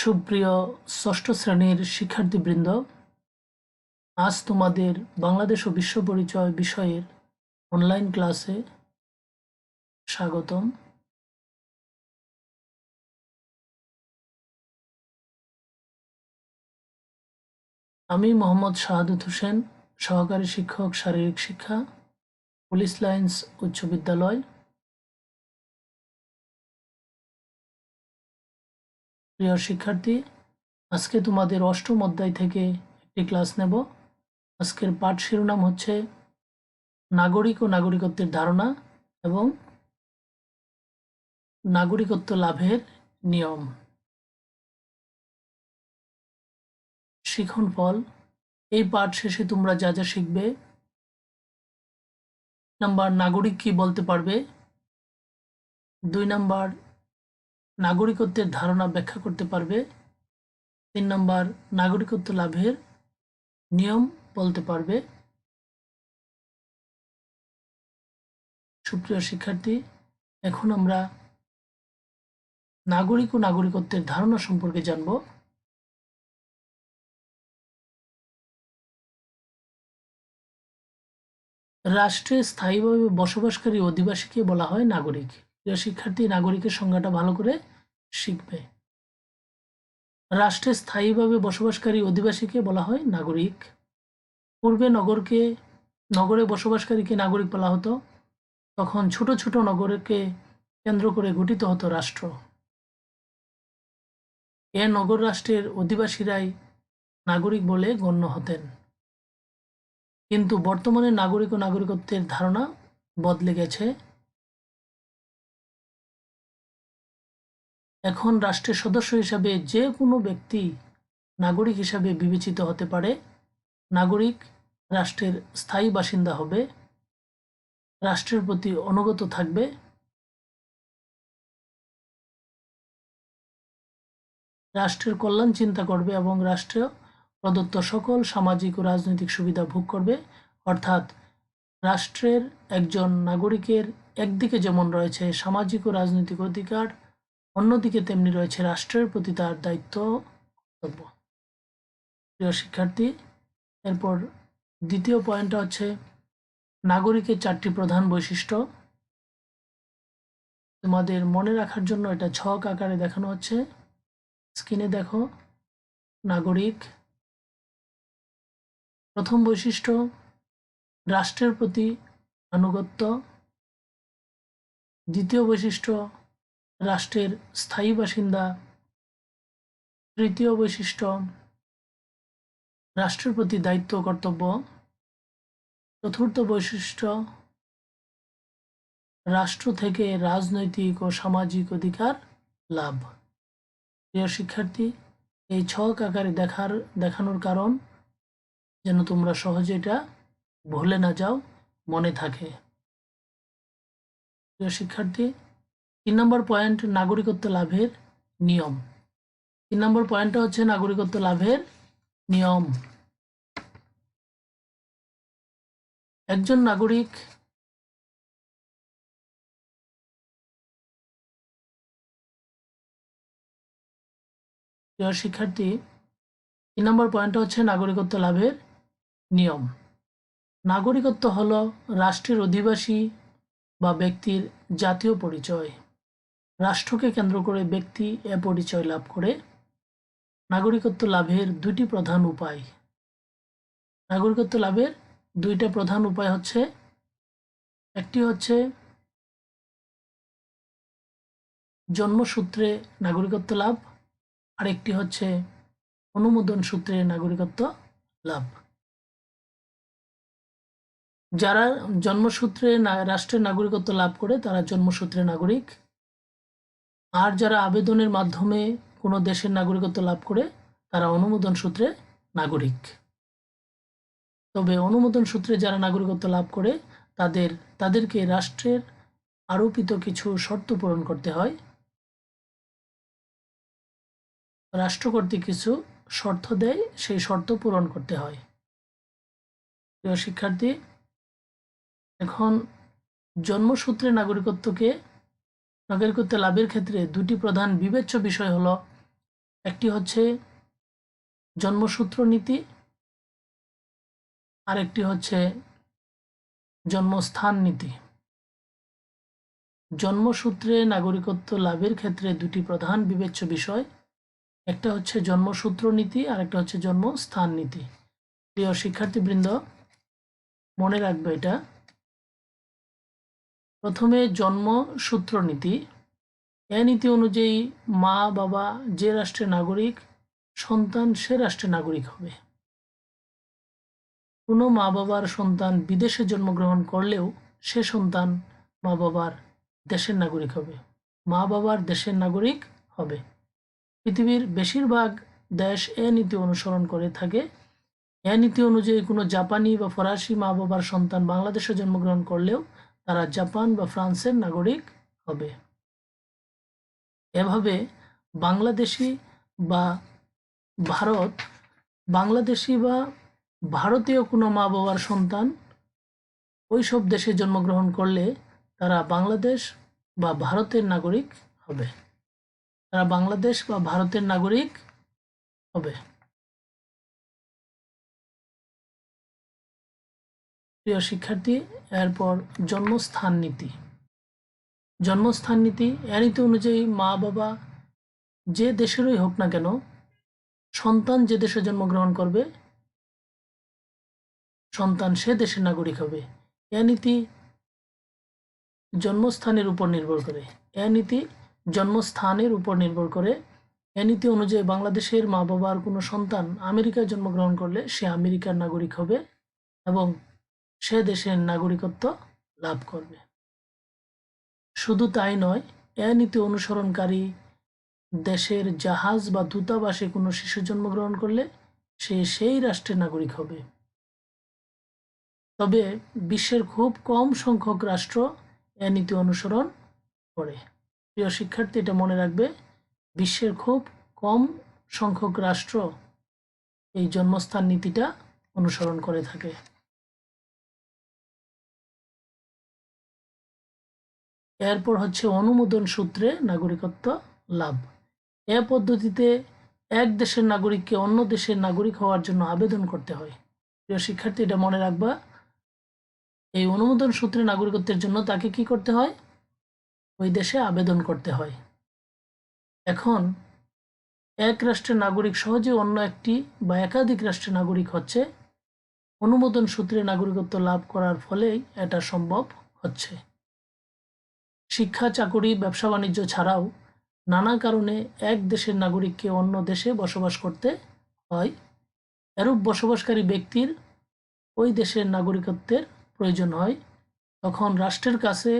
সুপ্রিয় ষষ্ঠ শ্রেণীর শিক্ষার্থীবৃন্দ, আজ তোমাদের বাংলাদেশ ও বিশ্ব পরিচয় বিষয়ের অনলাইন ক্লাসে স্বাগতম। আমি মোহাম্মদ শাহাদত হোসেন, সহকারী শিক্ষক, শারীরিক শিক্ষা, পুলিশ লাইন্স উচ্চ বিদ্যালয়। প্রিয় শিক্ষার্থী, আজকে তোমাদের অষ্টম অধ্যায় থেকে একটি ক্লাস নেব। আজকের পাঠ শিরোনাম হচ্ছে নাগরিক ও নাগরিকত্বের ধারণা এবং নাগরিকত্ব লাভের নিয়ম। শিখন ফল। এই পাঠ শেষে তোমরা যা যা শিখবে: নাম্বার, নাগরিক কি বলতে পারবে। 2 নাম্বার, নাগরিকত্বের ধারণা ব্যাখ্যা করতে পারবে। 3 নাম্বার, নাগরিকত্ব লাভের নিয়ম বলতে পারবে। সুপ্রিয় শিক্ষার্থী, এখন আমরা নাগরিক ও নাগরিকত্বের ধারণা সম্পর্কে জানব। রাষ্ট্রে স্থায়ীভাবে বসবাসকারী অধিবাসীকে বলা হয় নাগরিক। প্রিয় শিক্ষার্থী, নাগরিকের সংজ্ঞাটা ভালো করে শিখবে। রাষ্ট্রে স্থায়ীভাবে বসবাসকারী অধিবাসীকে বলা হয় নাগরিক। পূর্বে নগরে বসবাসকারীকে নাগরিক বলা হতো। তখন ছোট ছোট নগরকে কেন্দ্র করে গঠিত হতো রাষ্ট্র। এ নগর রাষ্ট্রের অধিবাসীরাই নাগরিক বলে গণ্য হতেন। কিন্তু বর্তমানে নাগরিক ও নাগরিকত্বের ধারণা বদলে গেছে। এখন রাষ্ট্রের সদস্য হিসাবে যে কোনো ব্যক্তি নাগরিক হিসাবে বিবেচিত হতে পারে। নাগরিক রাষ্ট্রের স্থায়ী বাসিন্দা হবে, রাষ্ট্রের প্রতি অনুগত থাকবে, রাষ্ট্রের কল্যাণ চিন্তা করবে এবং রাষ্ট্রীয় প্রদত্ত সকল সামাজিক ও রাজনৈতিক সুবিধা ভোগ করবে। অর্থাৎ রাষ্ট্রের একজন নাগরিকের একদিকে যেমন রয়েছে সামাজিক ও রাজনৈতিক অধিকার, অন্যদিকে তেমনি রয়েছে রাষ্ট্রের প্রতি তার দায়িত্ব, কর্তব্য। প্রিয় শিক্ষার্থী, এরপর দ্বিতীয় পয়েন্টটা হচ্ছে নাগরিকের 4টি প্রধান বৈশিষ্ট্য। তোমাদের মনে রাখার জন্য এটা ছক আকারে দেখানো হচ্ছে, স্ক্রিনে দেখো। নাগরিক, প্রথম বৈশিষ্ট্য রাষ্ট্রের প্রতি আনুগত্য। দ্বিতীয় বৈশিষ্ট্য রাষ্ট্রের স্থায়ী বাসিন্দা। তৃতীয় বৈশিষ্ট্য রাষ্ট্রের প্রতি দায়িত্ব কর্তব্য। চতুর্থ বৈশিষ্ট্য রাষ্ট্র থেকে রাজনৈতিক ও সামাজিক অধিকার লাভ। প্রিয় শিক্ষার্থী, এই ছক আকারে দেখানোর কারণ যেন তোমরা সহজে এটা ভুলে না যাও, মনে থাকে। প্রিয় শিক্ষার্থী, 3 নম্বর পয়েন্ট নাগরিকত্ব লাভের নিয়ম। 3 নম্বর পয়েন্টটা হচ্ছে নাগরিকত্ব লাভের নিয়ম। একজন নাগরিক প্রিয় শিক্ষার্থী, 3 নম্বর পয়েন্টটা হচ্ছে নাগরিকত্ব লাভের নিয়ম। নাগরিকত্ব হলো রাষ্ট্রের অধিবাসী বা ব্যক্তির জাতীয় পরিচয়। রাষ্ট্রকে কেন্দ্র করে ব্যক্তি এ পরিচয় লাভ করে। নাগরিকত্ব লাভের 2টি প্রধান উপায়। নাগরিকত্ব লাভের 2টা প্রধান উপায় হচ্ছে, একটি হচ্ছে জন্মসূত্রে নাগরিকত্ব লাভ, আর একটি হচ্ছে অনুমোদন সূত্রে নাগরিকত্ব লাভ। যারা জন্মসূত্রে রাষ্ট্রের নাগরিকত্ব লাভ করে তারা জন্মসূত্রে নাগরিক, আর যারা আবেদনের মাধ্যমে কোনো দেশের নাগরিকত্ব লাভ করে তারা অনুমোদন সূত্রে নাগরিক। তবে অনুমোদন সূত্রে যারা নাগরিকত্ব লাভ করে তাদেরকে রাষ্ট্রের আরোপিত কিছু শর্ত পূরণ করতে হয়। রাষ্ট্র কর্তৃক কিছু শর্ত দেয়, সেই শর্ত পূরণ করতে হয়। প্রিয় শিক্ষার্থী, এখন জন্মসূত্রে নাগরিকত্ব লাভের ক্ষেত্রে 2টি প্রধান বিবেচ্য বিষয় হলো, একটি হচ্ছে জন্মসূত্র নীতি, আরেকটি হচ্ছে জন্মস্থান নীতি। জন্মসূত্রে নাগরিকত্ব লাভের ক্ষেত্রে দুটি প্রধান বিবেচ্য বিষয়, একটা হচ্ছে জন্মসূত্র নীতি আর একটা হচ্ছে জন্মস্থান নীতি। প্রিয় শিক্ষার্থীবৃন্দ, মনে রাখবে এটা। প্রথমে জন্মসূত্র নীতি। এ নীতি অনুযায়ী মা বাবা যে রাষ্ট্রের নাগরিক, সন্তান সে রাষ্ট্রের নাগরিক হবে। কোনো মা বাবার সন্তান বিদেশে জন্মগ্রহণ করলেও সে সন্তান মা বাবার দেশের নাগরিক হবে, মা বাবার দেশের নাগরিক হবে। পৃথিবীর বেশিরভাগ দেশ এ নীতি অনুসরণ করে থাকে। এ নীতি অনুযায়ী কোনো জাপানি বা ফরাসি মা বাবার সন্তান বাংলাদেশে জন্মগ্রহণ করলেও তারা জাপান বা ফ্রান্সের নাগরিক হবে। এভাবে বাংলাদেশি বা ভারতীয় কোনো মা বাবার সন্তান ওই সব দেশে জন্মগ্রহণ করলে তারা বাংলাদেশ বা ভারতের নাগরিক হবে। প্রিয় শিক্ষার্থী, এরপর জন্মস্থান নীতি। জন্মস্থান নীতি এ নীতি অনুযায়ী মা বাবা যে দেশেরই হোক না কেন, সন্তান যে দেশে জন্মগ্রহণ করবে সন্তান সে দেশের নাগরিক হবে। এ নীতি জন্মস্থানের উপর নির্ভর করে। এ নীতি অনুযায়ী বাংলাদেশের মা বাবার কোনো সন্তান আমেরিকায় জন্মগ্রহণ করলে সে আমেরিকার নাগরিক হবে এবং সে দেশের নাগরিকত্ব লাভ করবে। শুধু তাই নয়, এ নীতি অনুসরণকারী দেশের জাহাজ বা দূতাবাসে কোনো শিশু জন্মগ্রহণ করলে সে সেই রাষ্ট্রের নাগরিক হবে। তবে বিশ্বের খুব কম সংখ্যক রাষ্ট্র এ নীতি অনুসরণ করে। প্রিয় শিক্ষার্থী, এটা মনে রাখবে, বিশ্বের খুব কম সংখ্যক রাষ্ট্র এই জন্মস্থান নীতিটা অনুসরণ করে থাকে। এরপর হচ্ছে অনুমোদন সূত্রে নাগরিকত্ব লাভ। এ পদ্ধতিতে এক দেশের নাগরিককে অন্য দেশের নাগরিক হওয়ার জন্য আবেদন করতে হয়। প্রিয় শিক্ষার্থী, এটা মনে রাখবা, এই অনুমোদন সূত্রে নাগরিকত্বের জন্য তাকে কি করতে হয়? ওই দেশে আবেদন করতে হয়। এখন এক রাষ্ট্রের নাগরিক সহজে অন্য একটি বা একাধিক রাষ্ট্রের নাগরিক হচ্ছে অনুমোদন সূত্রে নাগরিকত্ব লাভ করার ফলেই এটা সম্ভব হচ্ছে। শিক্ষা, চাকুরি, ব্যবসা বাণিজ্য ছাড়াও নানা কারণে এক দেশের নাগরিককে অন্য দেশে বসবাস করতে হয়। এরূপ বসবাসকারী ব্যক্তির ওই দেশের নাগরিকত্বের প্রয়োজন হয়, তখন রাষ্ট্রের কাছে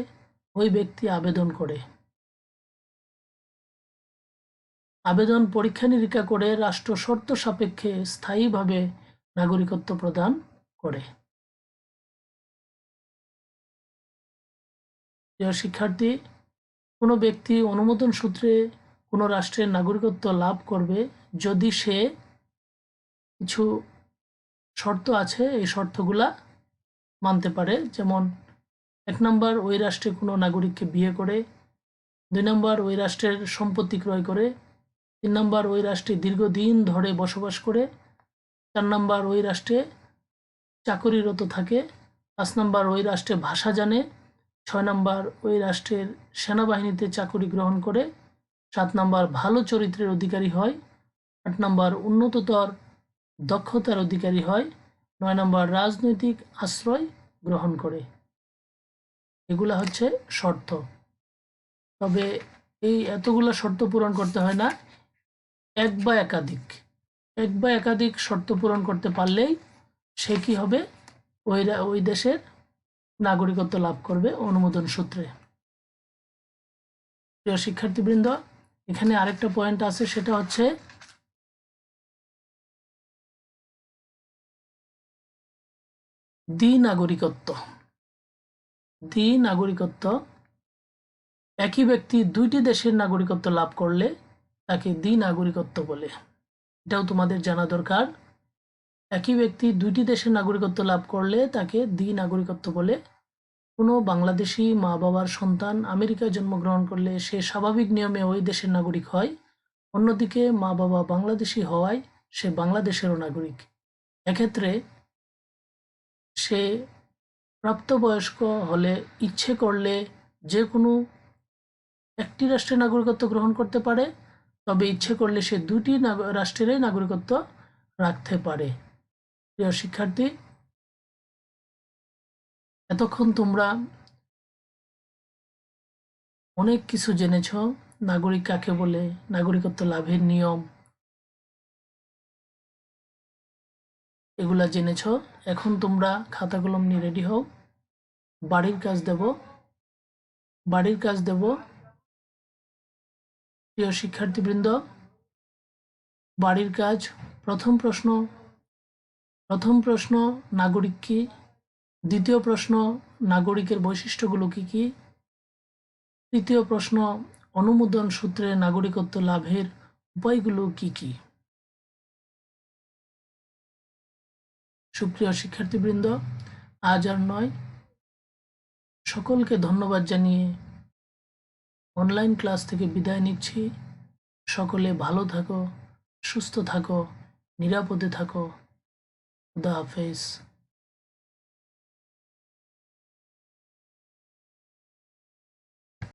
ওই ব্যক্তি আবেদন করে। আবেদন পরীক্ষা নিরীক্ষা করে রাষ্ট্র শর্ত সাপেক্ষে স্থায়ীভাবে নাগরিকত্ব প্রদান করে। প্রিয় শিক্ষার্থী, কোনো ব্যক্তি অনুমোদন সূত্রে কোনো রাষ্ট্রের নাগরিকত্ব লাভ করবে যদি সে কিছু শর্ত আছে, এই শর্তগুলা মানতে পারে। যেমন 1 নম্বর, ওই রাষ্ট্রে কোনো নাগরিককে বিয়ে করে। 2 নম্বর, ওই রাষ্ট্রের সম্পত্তি ক্রয় করে। 3 নম্বর, ওই রাষ্ট্রে দীর্ঘদিন ধরে বসবাস করে। 4 নম্বর, ওই রাষ্ট্রে চাকরিরত থাকে। 5 নম্বর, ওই রাষ্ট্রে ভাষা জানে। 6 নম্বর, ওই রাষ্ট্রের সেনাবাহিনীতে চাকরি গ্রহণ করে। 7 নম্বর, ভালো চরিত্রের অধিকারী হয়। 8 নম্বর, উন্নততর দক্ষতার অধিকারী হয়। 9 নম্বর, রাজনৈতিক আশ্রয় গ্রহণ করে। এগুলা হচ্ছে শর্ত। তবে এই এতগুলা শর্ত পূরণ করতে হয় না, এক বা একাধিক শর্ত পূরণ করতে পারলেই সে কি হবে? ওই দেশের নাগরিকত্ব লাভ করবে অনুমোদন সূত্রে। প্রিয় শিক্ষার্থীবৃন্দ, এখানে আরেকটা পয়েন্ট আছে, সেটা হচ্ছে দ্বি-নাগরিকত্ব। একই ব্যক্তি দুইটি দেশের নাগরিকত্ব লাভ করলে তাকে দ্বি-নাগরিকত্ব বলে। এটাও তোমাদের জানা দরকার। একই ব্যক্তি দুইটি দেশের নাগরিকত্ব লাভ করলে তাকে দ্বি-নাগরিকত্ব বলে। কোনো বাংলাদেশি মা বাবার সন্তান আমেরিকায় জন্মগ্রহণ করলে সে স্বাভাবিক নিয়মে ওই দেশের নাগরিক হয়। অন্যদিকে মা বাবা বাংলাদেশি হওয়ায় সে বাংলাদেশেরও নাগরিক। এক্ষেত্রে সে প্রাপ্তবয়স্ক হলে ইচ্ছে করলে যে কোনো একটি রাষ্ট্রের নাগরিকত্ব গ্রহণ করতে পারে, তবে ইচ্ছে করলে সে দুটি রাষ্ট্রেরই নাগরিকত্ব রাখতে পারে। প্রিয় শিক্ষার্থী, এতক্ষণ তোমরা অনেক কিছু জেনেছ। নাগরিক কাকে বলে, নাগরিকত্ব লাভের নিয়ম, এগুলা জেনেছ। এখন তোমরা খাতা কলম নিয়ে রেডি হও। বাড়ির কাজ দেব। প্রিয় শিক্ষার্থীবৃন্দ, বাড়ির কাজ। প্রথম প্রশ্ন নাগরিক কি? দ্বিতীয় প্রশ্ন নাগরিকের বৈশিষ্ট্যগুলো কি কি? তৃতীয় প্রশ্ন অনুমোদন সূত্রে নাগরিকত্ব লাভের উপায়গুলো কি কি? সুপ্রিয় শিক্ষার্থীবৃন্দ, আজ আর নয়, সকলকে ধন্যবাদ জানিয়ে অনলাইন ক্লাস থেকে বিদায় নিচ্ছি। সকলে ভালো থাকো, সুস্থ থাকো, নিরাপদে থাকো। খুদা হাফেজ।